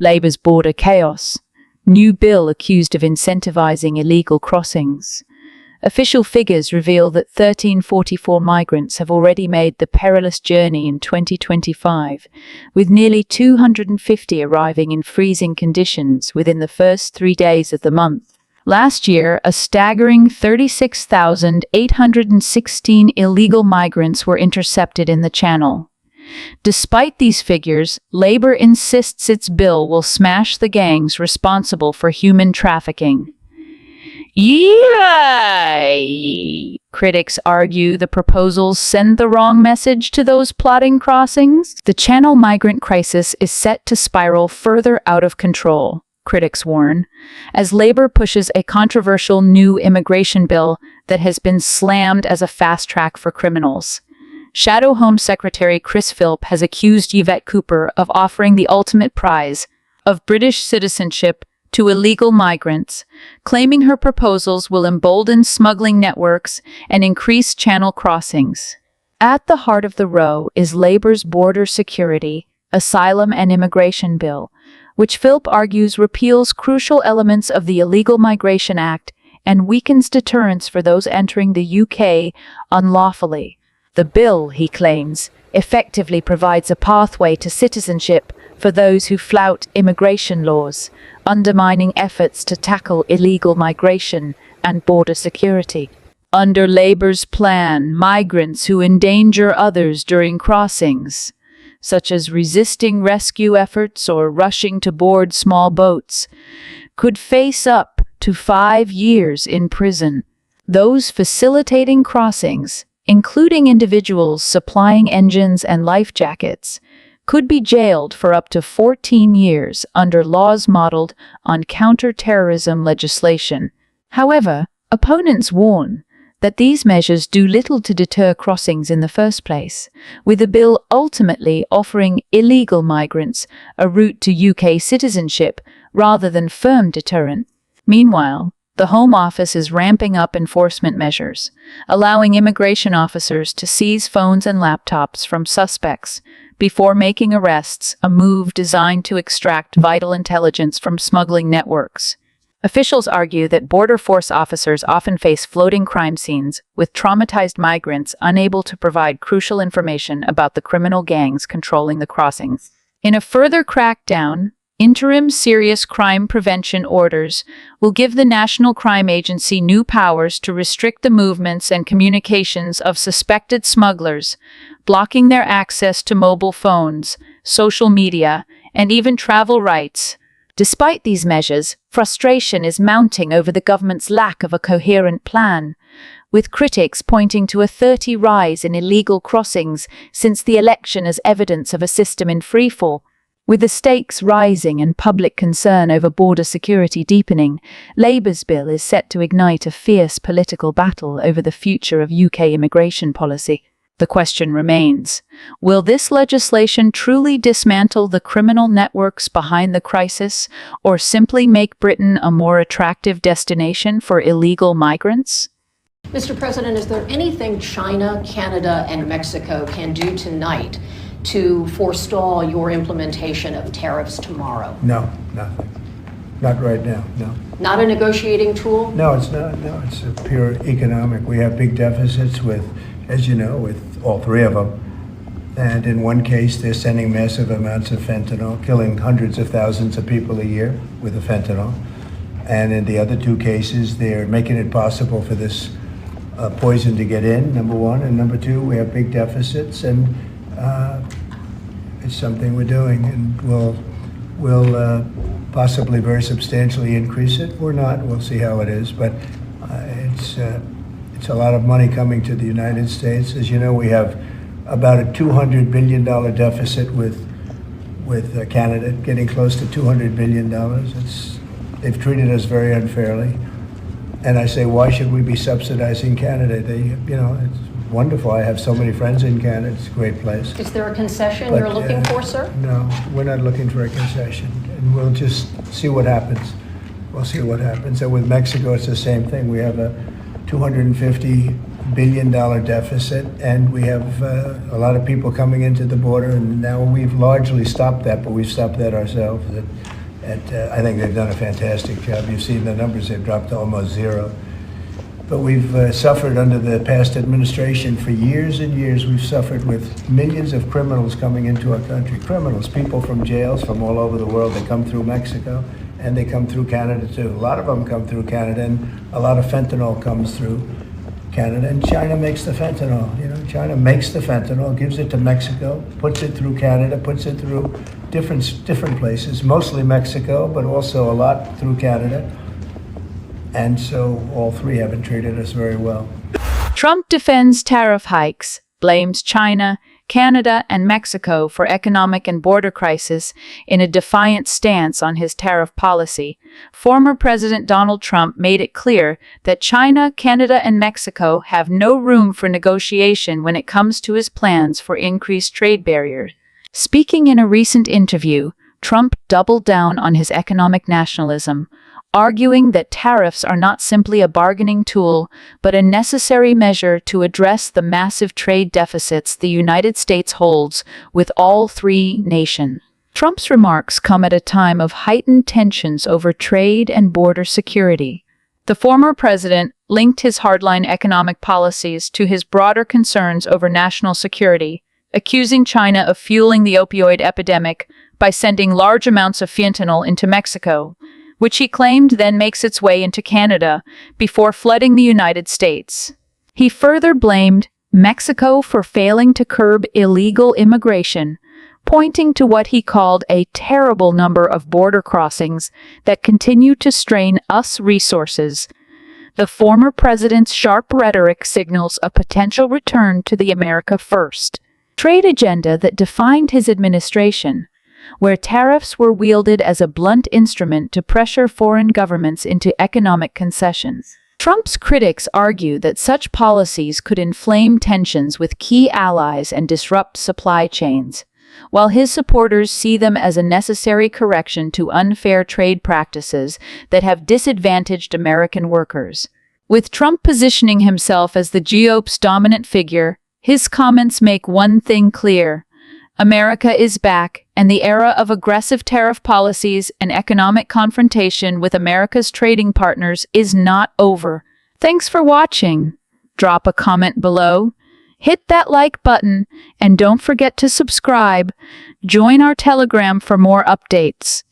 Labour's border chaos. New bill accused of incentivizing illegal crossings. Official figures reveal that 1,344 migrants have already made the perilous journey in 2025, with nearly 250 arriving in freezing conditions within the first 3 days of the month. Last year, a staggering 36,816 illegal migrants were intercepted in the Channel. Despite these figures, Labour insists its bill will smash the gangs responsible for human trafficking. Yay! Critics argue the proposals send the wrong message to those plotting crossings. The Channel migrant crisis is set to spiral further out of control, critics warn, as Labour pushes a controversial new immigration bill that has been slammed as a fast track for criminals. Shadow Home Secretary Chris Philp has accused Yvette Cooper of offering the ultimate prize of British citizenship to illegal migrants, claiming her proposals will embolden smuggling networks and increase Channel crossings. At the heart of the row is Labour's border security, asylum and immigration bill, which Philp argues repeals crucial elements of the Illegal Migration Act and weakens deterrence for those entering the UK unlawfully. The bill, he claims, effectively provides a pathway to citizenship for those who flout immigration laws, undermining efforts to tackle illegal migration and border security. Under Labour's plan, migrants who endanger others during crossings, such as resisting rescue efforts or rushing to board small boats, could face up to 5 years in prison. Those facilitating crossings, including individuals supplying engines and life jackets, could be jailed for up to 14 years under laws modeled on counter-terrorism legislation. However, opponents warn that these measures do little to deter crossings in the first place, with the bill ultimately offering illegal migrants a route to UK citizenship rather than firm deterrent. Meanwhile, the Home Office is ramping up enforcement measures, allowing immigration officers to seize phones and laptops from suspects before making arrests, a move designed to extract vital intelligence from smuggling networks. Officials argue that border force officers often face floating crime scenes, with traumatized migrants unable to provide crucial information about the criminal gangs controlling the crossings. In a further crackdown, interim serious crime prevention orders will give the National Crime Agency new powers to restrict the movements and communications of suspected smugglers, blocking their access to mobile phones, social media, and even travel rights. Despite these measures, frustration is mounting over the government's lack of a coherent plan, with critics pointing to a 30% rise in illegal crossings since the election as evidence of a system in freefall. With the stakes rising and public concern over border security deepening, Labour's bill is set to ignite a fierce political battle over the future of UK immigration policy. The question remains, will this legislation truly dismantle the criminal networks behind the crisis, or simply make Britain a more attractive destination for illegal migrants? Mr. President, is there anything China, Canada, and Mexico can do tonight to forestall your implementation of tariffs tomorrow? No, nothing. Not right now, no. Not a negotiating tool? No, it's not. No, it's a pure economic. We have big deficits with, as you know, with all three of them. And in one case, they're sending massive amounts of fentanyl, killing hundreds of thousands of people a year with the fentanyl. And in the other two cases, they're making it possible for this poison to get in, number one. And number two, we have big deficits, and it's something we're doing, and we'll possibly very substantially increase it or not. We'll see how it is, but it's a lot of money coming to the United States. As you know, we have about a $200 billion deficit with Canada, getting close to $200 billion. They've treated us very unfairly, and I say, why should we be subsidizing Canada? It's wonderful. I have so many friends in Canada. It's a great place. Is there a concession you're looking for, sir? No, we're not looking for a concession, and we'll just see what happens. We'll see what happens. And with Mexico, it's the same thing. We have a $250 billion deficit, and we have a lot of people coming into the border, and now we've largely stopped that, but we've stopped that ourselves. I think they've done a fantastic job. You've seen the numbers; they've dropped to almost zero. But we've suffered under the past administration for years and years. We've suffered with millions of criminals coming into our country. Criminals, people from jails from all over the world. They come through Mexico and they come through Canada too. A lot of them come through Canada, and a lot of fentanyl comes through Canada. And China makes the fentanyl. China makes the fentanyl, gives it to Mexico, puts it through Canada, puts it through different places, mostly Mexico, but also a lot through Canada. And so all three haven't treated us very well. Trump defends tariff hikes, blames China, Canada, and Mexico for economic and border crisis in a defiant stance on his tariff policy. Former President Donald Trump made it clear that China, Canada, and Mexico have no room for negotiation when it comes to his plans for increased trade barriers. Speaking in a recent interview, Trump doubled down on his economic nationalism, arguing that tariffs are not simply a bargaining tool, but a necessary measure to address the massive trade deficits the United States holds with all three nations. Trump's remarks come at a time of heightened tensions over trade and border security. The former president linked his hardline economic policies to his broader concerns over national security, accusing China of fueling the opioid epidemic by sending large amounts of fentanyl into Mexico, which he claimed then makes its way into Canada before flooding the United States. He further blamed Mexico for failing to curb illegal immigration, pointing to what he called a terrible number of border crossings that continue to strain U.S. resources. The former president's sharp rhetoric signals a potential return to the America First trade agenda that defined his administration, where tariffs were wielded as a blunt instrument to pressure foreign governments into economic concessions. Trump's critics argue that such policies could inflame tensions with key allies and disrupt supply chains, while his supporters see them as a necessary correction to unfair trade practices that have disadvantaged American workers. With Trump positioning himself as the GOP's dominant figure, his comments make one thing clear: America is back, and the era of aggressive tariff policies and economic confrontation with America's trading partners is not over. Thanks for watching. Drop a comment below, hit that like button, and don't forget to subscribe. Join our Telegram for more updates.